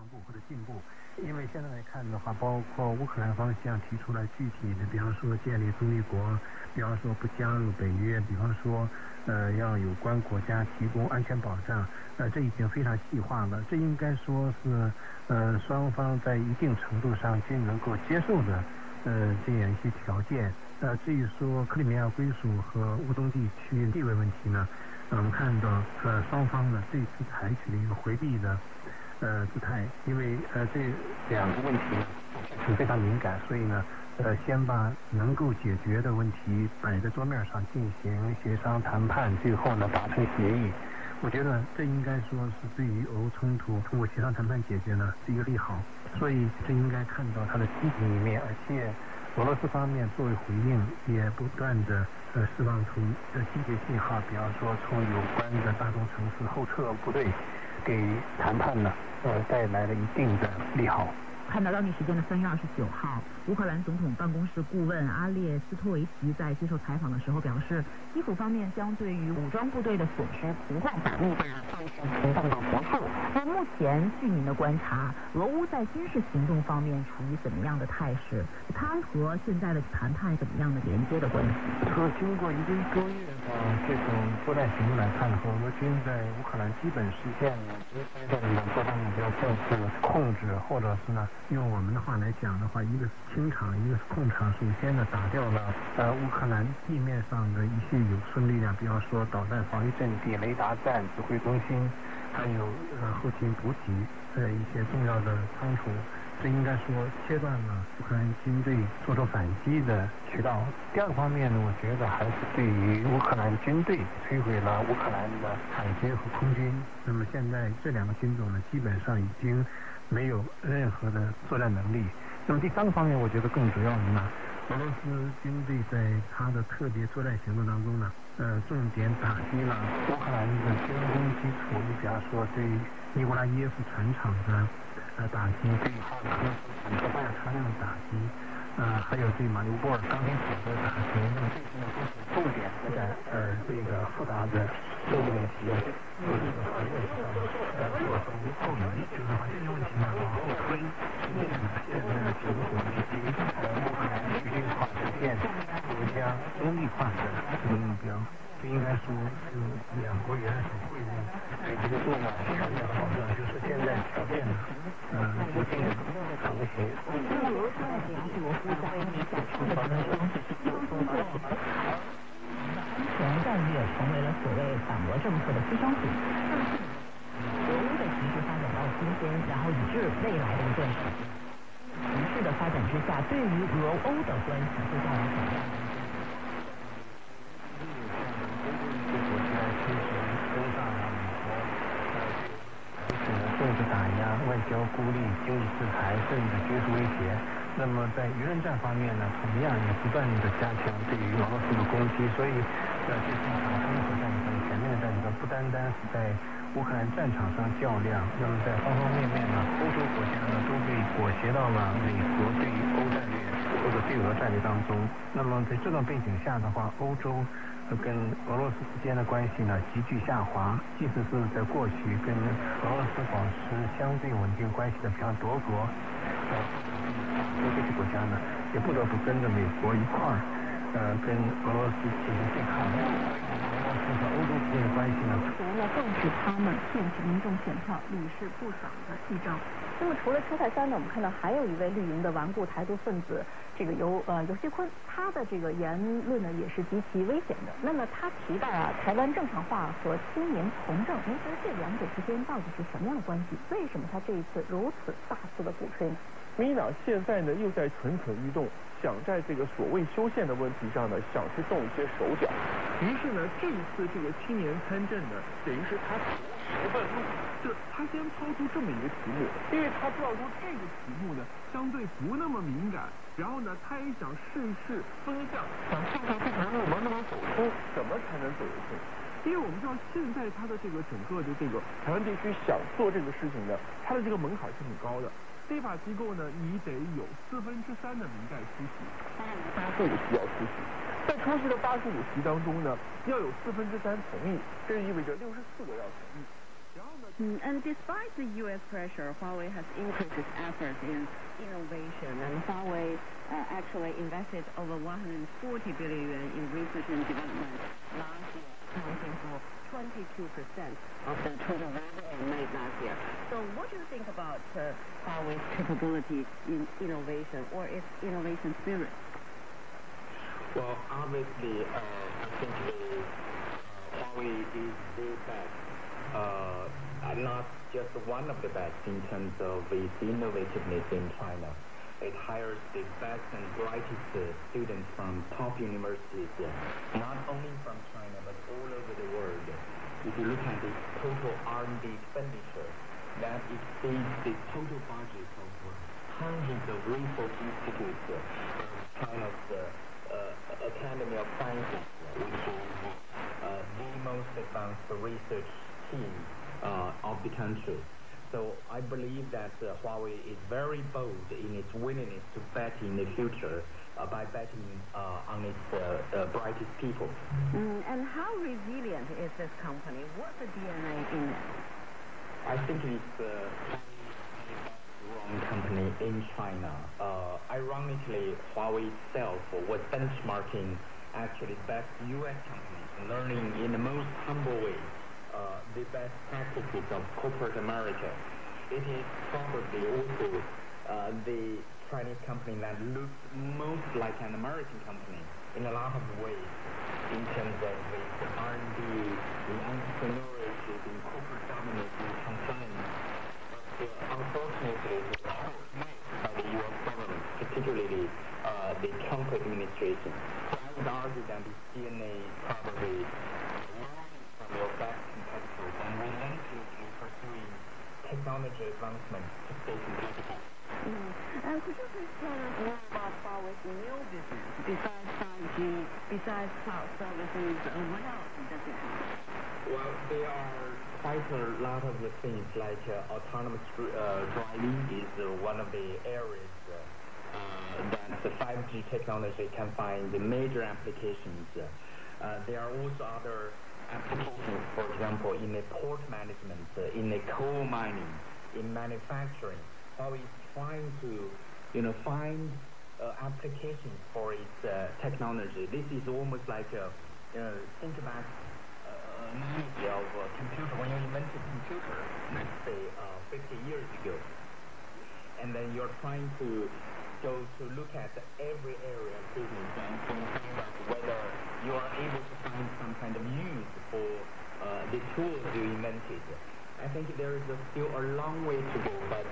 步或者进步。因为现在来看的话，包括乌克兰方向提出了具体的，比方说建立中立国，比方说不加入北约，比方说要有关国家提供安全保障，这已经非常细化了。这应该说是双方在一定程度上均能够接受的这样一些条件。至于说克里米亚归属和乌东地区地位问题呢，我们看到双方呢这次采取了一个回避的姿态，因为这两个问题是非常敏感，所以呢先把能够解决的问题摆在桌面上进行协商谈判，最后呢达成协议。我觉得这应该说是对于俄乌冲突通过协商谈判解决呢是一个利好，所以这应该看到它的积极一面，而且俄罗斯方面作为回应也不断的释放出积极信号，比方说从有关的大中城市后撤部队给谈判呢带来了一定的利好。看到当地时间的3月29号，乌克兰总统办公室顾问阿列斯托维奇在接受采访的时候表示，基辅方面将对于武装部队的损失情况保密的进行行动的回复。那目前据您的观察，俄乌在军事行动方面处于怎么样的态势？它和现在的谈判怎么样的连接的关系？经过1个多月的这种作战行动来看的话，俄军在乌克兰基本实现了这个作战目标政策控制，或者是呢用我们的话来讲的话，一个是清场，一个是控场。首先呢，打掉了乌克兰地面上的一些有生力量，比方说导弹防御阵地、雷达站、指挥中心，还有后勤补给一些重要的仓储。这应该说切断了乌克兰军队做出反击的渠道。第二个方面呢，我觉得还是对于乌克兰军队摧毁了乌克兰的海军和空军。那么现在这两个军种呢，基本上已经没有任何的作战能力。那么第三个方面，我觉得更主要的呢，俄罗斯军队在它的特别作战行动当中呢，重点打击了乌克兰的军工基础，你比方说对尼古拉耶夫船厂的打击，对哈尔科夫坦克弹药车辆的打击，还有对马里乌波尔钢铁厂的打击。那么这些呢都是重点在这个复杂的政治问题，或者是环境做出后移，就是把这些问题呢往后推。现在的情况以及乌克兰去军化实现国家中立化的这个目标。这应该说是两国元首会晤对这个重要条件的保障，就是现在条件不定可能性。那俄罗斯在联合国在欧美展示的方式是相通过安全战略成为了所谓反俄政策的牺牲品。俄乌的局势发展到今天，然后以至未来的一段时间，局势的发展之下，对于俄欧的关系会带来什么样的？政治打压、外交孤立、经济制裁，甚至军事威胁。那么在舆论战方面呢，同样也不断的加强对于俄罗斯的攻击。所以，这是一场综合战争、全面的战争，不单单是在乌克兰战场上较量，那么在方方面面呢，欧洲国家呢都被裹挟到了美国对欧战略或者对俄战略当中。那么在这种背景下的话，欧洲跟俄罗斯之间的关系呢急剧下滑，即使是在过去跟俄罗斯保持相对稳定关系的，比方德国，这些国家呢也不得不跟着美国一块儿，跟俄罗斯进行对抗。俄罗斯和欧洲之间的关系呢，除了遏制他们限制民众选票，屡试不爽的记账。那么除了车太三呢，我们看到还有一位绿营的顽固台独分子，这个尤锡坤，他的这个言论呢也是极其危险的。那么他提到台湾正常化和青年从政，您觉得这两者之间到底是什么样的关系？为什么他这一次如此大肆的鼓吹呢？民进党现在呢又在蠢蠢欲动，想在这个所谓修宪的问题上呢，想去动一些手脚。于是呢，这一次这个青年参政呢，等于是他十分路，他先抛出这么一个题目，因为他知道说这个题目呢相对不那么敏感，然后呢他也想试一试风向，想看看这条路能不能走通，怎么才能走得通。因为我们知道现在他的这个整个的这个台湾地区想做这个事情呢，他的这个门槛是很高的。立法机构呢，你得有3/4的民代出席，85席要出席，在出席的85席当中呢，要有3/4同意，这意味着64个要同意。And despite the U.S. pressure, Huawei has increased its efforts in innovation, and Huawei actually invested over 140 billion yuan in research and development last year, accounting for 22% of the total revenue made last year. So what do you think about Huawei's capability in innovation or its innovation spirit? Well, obviously, I think Huawei is the best. Not just one of the best in terms of its innovativeness in China. It hires the best and brightest students from top universities, not only from China, but all over the world. If you look at its total R&D expenditure, that exceeds the total budget of hundreds of research institutes, China's Academy of Sciences, which is the most advanced research team of the country. So I believe that Huawei is very bold in its willingness to bet in the future by betting on its brightest people. And how resilient is this company? What's the DNA in it? I think it's a very company in China. Ironically, Huawei itself was benchmarking actually best U.S. companies, learning in the most humble way the best practices of corporate America. It is probably also the Chinese company that looks most like an American company in a lot of ways in terms of its R&D, the entrepreneurship, in corporate governance, and compliance. But unfortunately, it was hurt by the U.S. government, particularly the Trump administration. So I would argue that its DNA probably from your best competitors and relentlessly pursuing technology advancement to stay competitive. And could you please tell us more about Huawei's new business? Besides 5G, besides cloud services, what else does it have? Well, there are quite a lot of the things like autonomous driving is one of the areas that the 5G technology can find major applications. There are also other applications, for example, in the port management, in the coal mining, in manufacturing. Huawei is trying to, find applications for its technology. This is almost like think about analogy of a computer. When you invented a computer, let's say 50 years ago, and then you're trying to go to look at every area of business and find out whether you are able to find some kind of use for the tools you invented. I think there is still a long way to go, but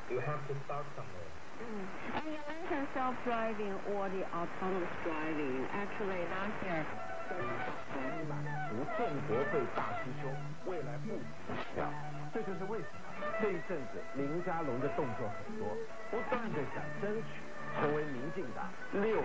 you have to start somewhere. And you mentioned self-driving or the autonomous driving. Actually, last year, 除建国费大需求，未来不止要，这就是为什么这一阵子林佳龙的动作很多，不断的想争取成为民进党6。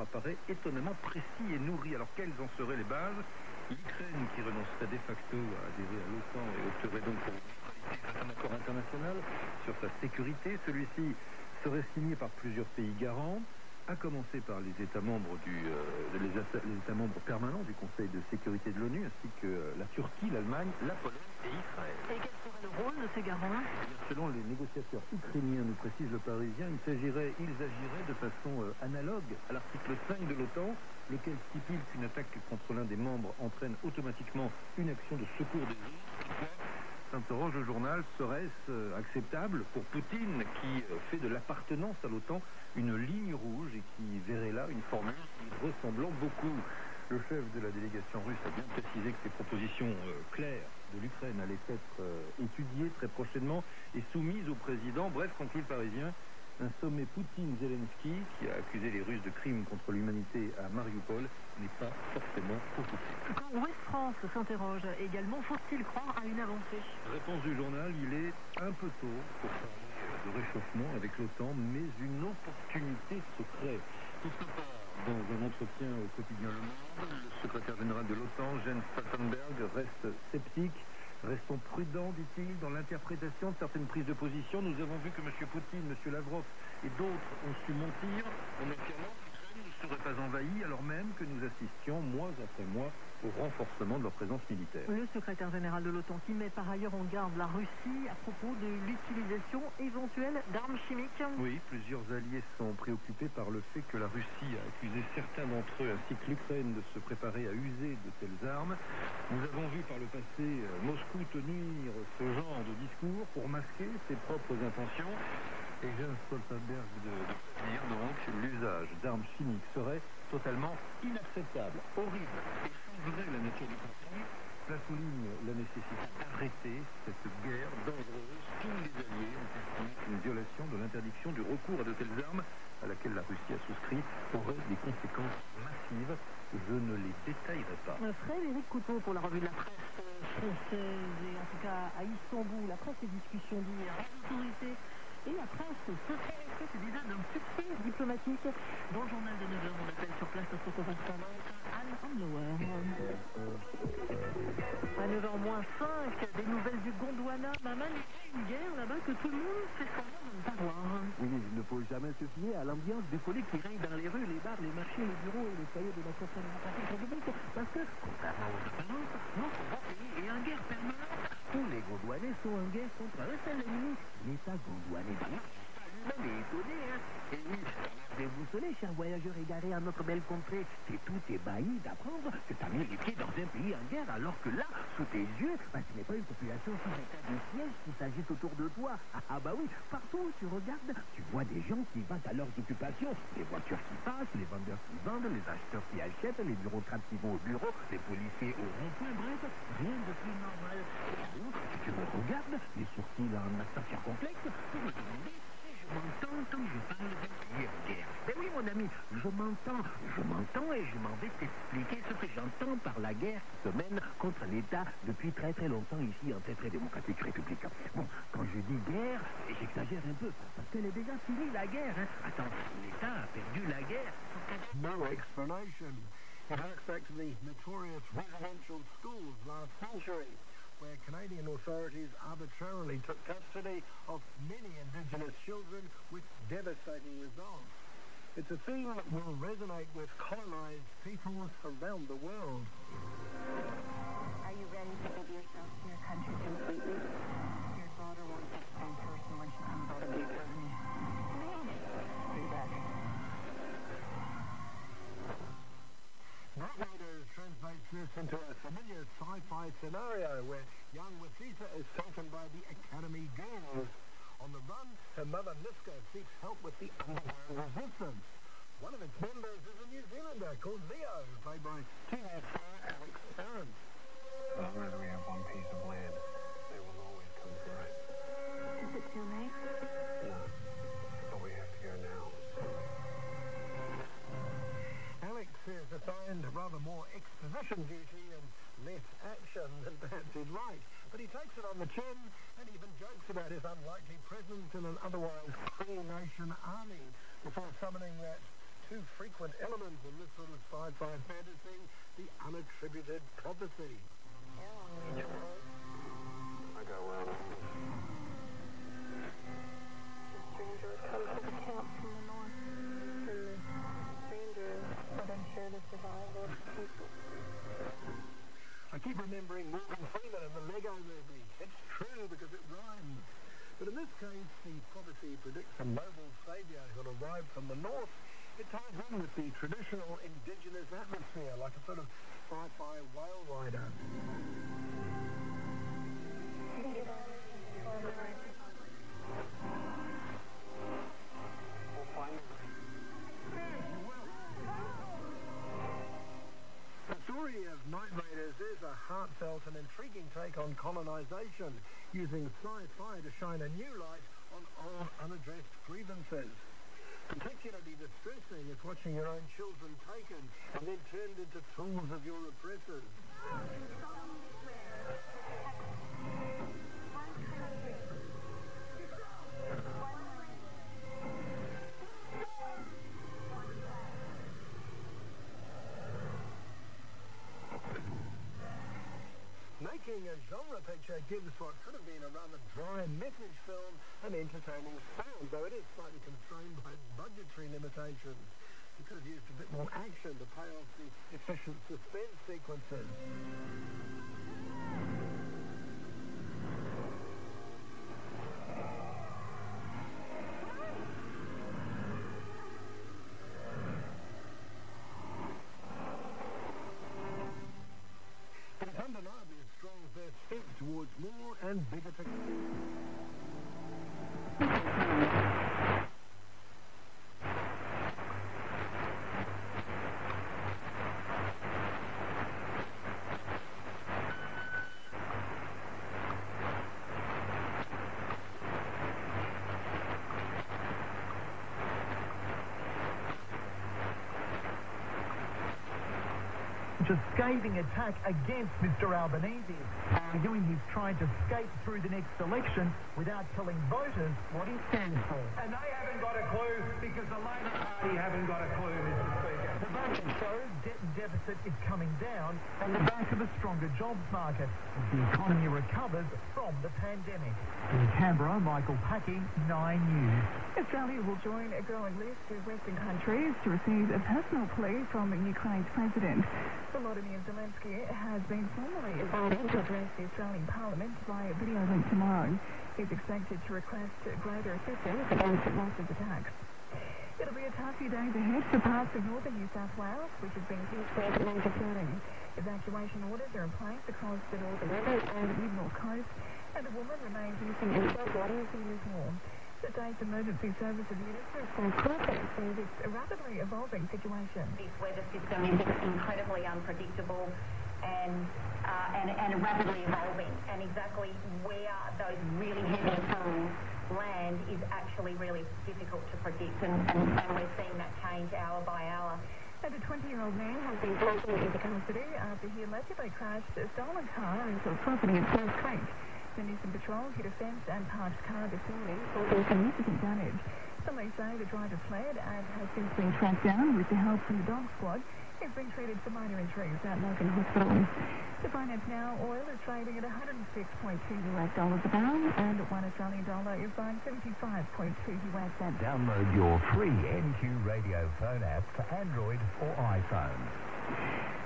Apparaît étonnamment précis et nourri. Alors quelles en seraient les bases? L'Ukraine qui renoncerait de facto à adhérer à l'OTAN et opterait donc pour un accord international sur sa sécurité. Celui-ci serait signé par plusieurs pays garants, à commencer par les États membres les États membres permanents du Conseil de sécurité de l'ONU, ainsi que la Turquie, l'Allemagne, la Pologne et Israël. Et quel serait le rôle de ces garants? Selon les négociateurs ukrainiens, nous précise le Parisien, ils agiraient de façon analogue à l'article 5 de l'OTAN, lequel stipule qu'une attaque contre l'un des membres entraîne automatiquement une action de secours des autres. S'interroge le journal, serait-ce acceptable pour Poutine qui fait de l'appartenance à l'OTAN une ligne rouge et qui verrait là une formule ressemblant beaucoup? Le chef de la délégation russe a bien précisé que ces propositions claires de l'Ukraine allaient être étudiées très prochainement et soumises au président. Bref, conclut le Parisien, Un sommet Poutine-Zelensky, qui a accusé les Russes de crimes contre l'humanité à Mariupol, n'est pas forcément positif. Quand Ouest France s'interroge également, faut-il croire à une avancée? Réponse du journal, il est un peu tôt pour parler de réchauffement avec l'OTAN, mais une opportunité se crée. D'autre part, dans un entretien au quotidien Le Monde, le secrétaire général de l'OTAN, Jens Stoltenberg, reste sceptique. Restons prudents, dit-il, dans l'interprétation de certaines prises de position. Nous avons vu que M. Poutine, M. Lavrov et d'autres ont su mentir en affirmant que l'Ukraine ne serait pas envahie, alors même que nous assistions, mois après mois, au renforcement de leur présence militaire. Le secrétaire général de l'OTAN qui met par ailleurs en garde la Russie à propos de l'utilisation éventuelle d'armes chimiques. Oui, plusieurs alliés sont préoccupés par le fait que la Russie a accusé certains d'entre eux, ainsi que l'Ukraine, de se préparer à user de telles armes. Nous avons vu par le passé Moscou tenir ce genre de discours pour masquer ses propres intentions. Et Jens Stoltenberg de dire donc l'usage d'armes chimiques serait totalement inacceptable, horrible et changerait la nature du conflit. Cela souligne la nécessité d'arrêter cette guerre dangereuse. Tous les alliés ont estimé qu'une violation de l'interdiction du recours à de telles armes, à laquelle la Russie a souscrit, aurait des conséquences massives. Je ne les détaillerai pas. Frédéric Couteau pour la revue de la presse française et en tout cas à Istanbul, après ces discussions d'hier, les autorités et la presse se félicite déjà d'un succès diplomatique. Dans le journal de 9h, on appelle sur place notre correspondante Anne Hamlower. À 9h-5, des nouvelles du Gondwana. Maman, il y a une guerre là-bas que tout le monde fait semblant de ne pas voir. Oui, il ne faut jamais se fier à l'ambiance bucolique qui règne dans les rues, les bars, les marchés, les bureaux et les foyers de la Société République. Parce que, contrairement aux apparences, notre beau pays est en guerre permanente. Tous les Gondwanais sont en guerre contre un seul ennemi, l'État gondwanais. Lui-même est étonné, hein. Et oui, vous savez, chers voyageurs égarés à notre belle contrée, c'est tout ébahi d'apprendre que tu as mis les pieds dans un pays en guerre, alors que là, sous tes yeux, ce n'est pas une population sous état de siège qui s'agite autour de toi. Ah bah oui, partout où tu regardes, tu vois des gens qui vont à leurs occupations, les voitures qui passent, les vendeurs qui vendent, les acheteurs qui achètent, les bureaucrates qui vont au bureau, les policiers au rond-point, bref, rien de plus normal. Si tu me regardes, les sourcils en accent circonflexe, pour me demander si je m'entends tant que je parle de pays en guerre. Ben oui, mon ami, je m'entends et je m'en vais t'expliquer ce que j'entends par la guerre qui se mène contre l'État depuis très très longtemps ici en très très démocratique république. Bon, quand je dis guerre, j'exagère un peu, parce qu'elle est déjà finie la guerre. Hein. Attends, l'État a perdu la guerre. No explanation. It harks back to the notorious residential schools last century, where Canadian authorities arbitrarily took custody of many Indigenous children with devastating results. It's a theme that will resonate with colonised peoples around the world. Are you ready to give yourself to your country completely? Your daughter won't get the same person when she comes out of the academy. Do that. Night Riders translates this into a familiar sci-fi scenario where young Wasita is taken by the Academy Girls. On the run, her mother Niska seeks help with the underground resistance. One of its members is a New Zealander called Leo, played by TV star Alex Aaron. As long as we have one piece of land, they will always come for it. Is it too late? No, but we have to go now. Alex is assigned rather more exposition duty and less action than perhaps he'd like, but he takes it on the chin and even jokes about his unlikely presence in an otherwise Cree-Nation army before summoning that too frequent element in this sort of sci-fi fantasy, the unattributed prophecy. I got well. Strangers come to the camp from the north. And the strangers are unsure to survive or people. I keep remembering Morgan Freeman in the Lego movie. It's true because it rhymes. But in this case, the prophecy predicts a noble saviour who'll arrive from the north. It ties in with the traditional indigenous atmosphere, like a sort of sci-fi whale rider. We'll find it. The story of Night Raiders is a heartfelt and intriguing take on colonisation. using sci-fi to shine a new light on old unaddressed grievances. Particularly distressing is watching your own children taken and then turned into tools of your oppressors. Making a genre picture gives what could have been a rather dry message film an entertaining sound, though it is slightly constrained by budgetary limitations. You could have used a bit more action to pay off the efficient suspense sequences. It's undeniably a strong first step towards more and bigger technology. A scathing attack against Mr. Albanese, arguing he's trying to skate through the next election without telling voters what he stands for. And they haven't got a clue because the Labor Party haven't got a clue, Mr. Speaker. The budget shows debt and deficit is coming down on the back of a stronger jobs market as the economy recovers from the pandemic. In Canberra, Michael Packy, 9 News. Australia will join a growing list of Western countries to receive a personal plea from Ukraine's president. Volodymyr Zelensky has been formally invited to address the Australian Parliament via video link tomorrow. He's expected to request greater assistance against Russia's attacks. It'll be a tough few days ahead for parts of northern New South Wales, which has been hit with major flooding. Evacuation orders are in place across the northern rivers and mid-north coast, and a woman remains missing in floodwaters in Lismore. The state's emergency services units are full confidence in this rapidly evolving situation. This weather system is incredibly unpredictable and rapidly evolving, and exactly where those really heavy falls land is actually really difficult to predict, and we're seeing that change hour by hour. And a 20-year-old man has been taken into custody after he allegedly crashed a stolen car into a property in Forest Creek. The Nissan Patrol hit a fence and parked car this morning, causing significant damage. Police say the driver fled and has since been tracked down with the help from the dog squad. He's been treated for minor injuries at Logan Hospital. The finance now, oil is trading at $106.2 a barrel, and $1 Australian dollar is buying 75.2 US cents. Download your free NQ radio phone app for Android or iPhone.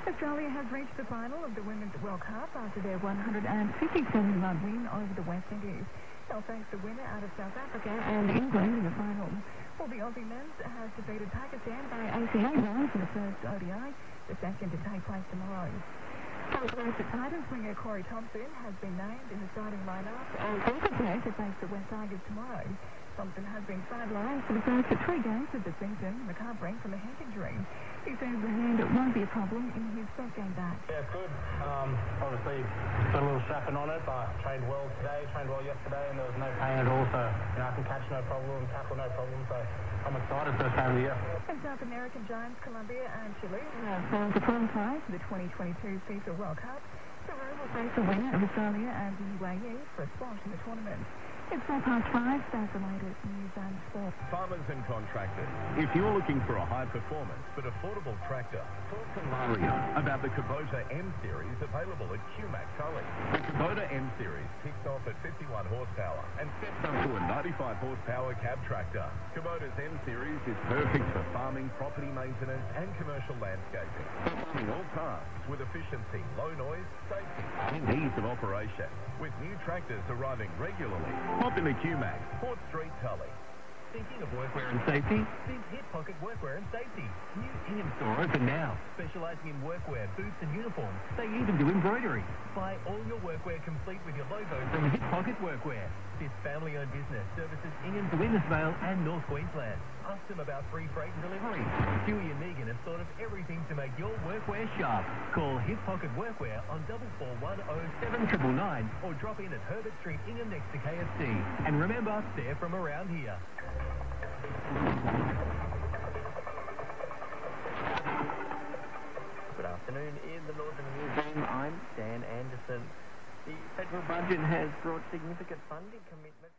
Australia has reached the final of the Women's World Cup after their 157-run win over the West Indies. They'll face the winner out of South Africa and England in the final. Well, the Aussie men's has defeated Pakistan by 88 runs in the first ODI, the second to take place tomorrow. The Titans winger Corey Thompson has been named in the starting lineup and will prepare to face the West Tigers tomorrow. Thompson has been sidelined for the first 3 games of the season, recovering from a head injury. He says the hand won't be a problem in his first game back. Yeah, it's good. Obviously, put a little strapping on it, but trained well today, trained well yesterday, and there was no pain at all, so I can catch no problem, tackle no problem, so I'm excited first game of the year. And South American giants Colombia and Chile have failed to qualify for the 2022 FIFA World Cup. Peru will face the winner of Australia and the UAE for a spot in the tournament. It's 5:05, that's the latest news and sport. Farmers and contractors, if you're looking for a high-performance but affordable tractor, talk to Mario about the Kubota M-Series available at QMAC Tully. The Kubota M-Series kicks off at 51 horsepower and steps up to a 95 horsepower cab tractor. Kubota's M-Series is perfect for farming, property maintenance and commercial landscaping. Performing all tasks with efficiency, low noise, safety and ease of operation. With new tractors arriving regularly, pop into QMAC, Port Street, Tully. Thinking of workwear and safety? Think Hip Pocket Workwear and Safety. New in-store open now. Specialising in workwear, boots and uniforms. They even do embroidery. Buy all your workwear complete with your logo from Hip Pocket Workwear. This family-owned business services Ingham to Innisfail and North Queensland. Ask them about free freight and delivery. Stewie and Megan have thought of everything to make your workwear sharp. Call Hip Pocket Workwear on 44107999 or drop in at Herbert Street, Ingham, next to KFC. And remember, they're from around here. Good afternoon in the Northern Newsroom. I'm Dan Anderson. The federal budget has brought significant funding commitments.